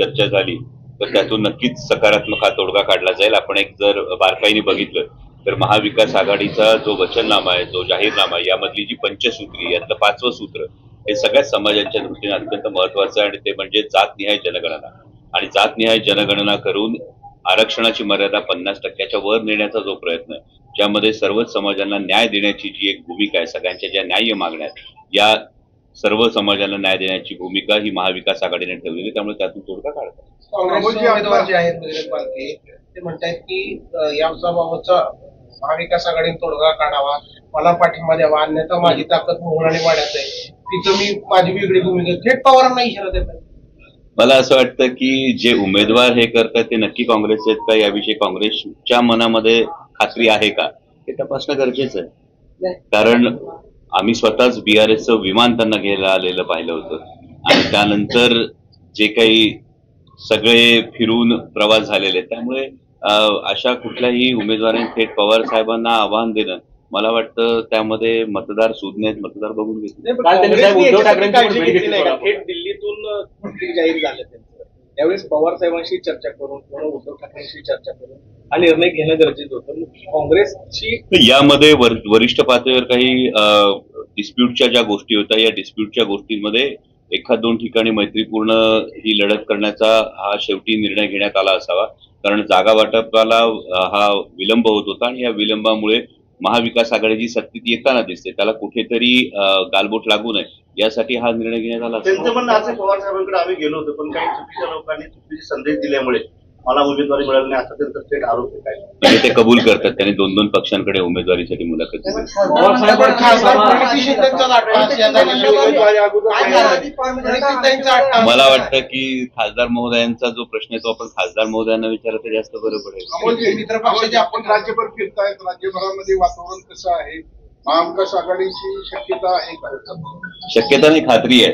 चर्चा झाली तर त्यातून नक्कीच सकारात्मक हा तोडगा काढला जाईल. आपण एक जर बारकाईने बघितलं तर महाविकास आघाडीचा जो वचननामा आहे, जो जाहीरनामा आहे, यामधली जी पंचसूत्री यातलं 5वं सूत्र हे सगळ्या समाजाच्या दृष्टीने अत्यंत महत्वाचं आहे आणि ते म्हणजे जातनिहाय जनगणना. आणि जातनिहाय जनगणना करून आरक्षणाची मर्यादा 50% वर नेण्याचा जो प्रयत्न आहे, ज्यामध्ये सर्वच समाजांना न्याय देण्याची जी एक भूमिका आहे, सगळ्यांच्या ज्या न्याय्य मागण्या आहेत, या सर्व समाजाला न्याय देण्याची भूमिका ही महाविकास आघाडीने ठेवलेली, त्यामुळे त्यातून तोडगा काढतात. काँग्रेसचे उमेदवार जे आहेत बजरंग बालके ते म्हणतात की याबाबतचा महाविकास आघाडीने तोडगा काढावा, मला पाठिंबा द्यावा, अन्यथा माझी ताकद मोहन आणि वाड्यात आहे, तिथं मी माझी वेगळी भूमिका थेट पवारांना इशारा देतात. मला असं वाटतं की जे उमेदवार हे करतात ते नक्की काँग्रेसचे आहेत का याविषयी काँग्रेसच्या मनामध्ये खात्री आहे का हे तपासणं गरजेचं आहे. कारण आम्ही स्वतःच BRSचं विमान त्यांना घ्यायला आलेलं पाहिलं होतं आणि त्यानंतर जे काही सगळे फिरून प्रवास झालेले, त्यामुळे अशा कुठल्याही उमेदवारांनी थेट पवार साहेबांना आव्हान देणं, मला वाटतं त्यामध्ये मतदार सुज्ञ मतदार बघून घेतले. थेट दिल्लीतून जाहीर झालं त्यांचं, त्यावेळेस पवार साहेबांशी चर्चा करून किंवा उद्धव ठाकरेंशी चर्चा करून हा निर्णय घेणं गरजेचं होतं. काँग्रेसची यामध्ये वरिष्ठ पातळीवर काही डिस्प्यूटच्या ज्या गोष्टी होत्या, या डिस्प्यूटच्या गोष्टींमध्ये एखाद दोन ठिकाणी मैत्रीपूर्ण ही लढत करण्याचा हा शेवटी निर्णय घेण्यात आला असावा. कारण जागा वाटपाला हा विलंब होत होता आणि या विलंबामुळे महाविकास आघाडीची सत्तेत येताना दिसते, त्याला कुठेतरी गालबोट लागू नये यासाठी हा निर्णय घेण्यात आला. त्यांचं म्हणणं असं पवार साहेबांकडे आम्ही गेलो होतो, पण काही चुकीच्या लोकांनी चुकीचे संदेश दिल्यामुळे मला उमेदवारी मिळाली नाही, असा त्यांचा थेट आरोप आहे. म्हणजे ते कबूल करतात, त्यांनी 2-2 पक्षांकडे उमेदवारीसाठी मुलाखत दिली. मला वाटतं की खासदार महोदयांचा जो प्रश्न आहे तो आपण खासदार महोदयांना विचारलं तर जास्त बरं पडेल. मित्र पक्षाचे आपण राज्यभर फिरतायत, राज्यभरामध्ये वातावरण कसं आहे, महाविकास आघाडीची शक्यता आहे का? शक्यता नाही, खात्री आहे.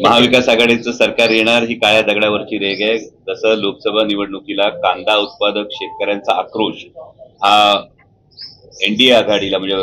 महाविकास आघाडीचं सरकार येणार ही काळ्या दगडावरची रेग आहे. जसं लोकसभा निवडणुकीला कांदा उत्पादक शेतकऱ्यांचा आक्रोश हा NDA आघाडीला म्हणजे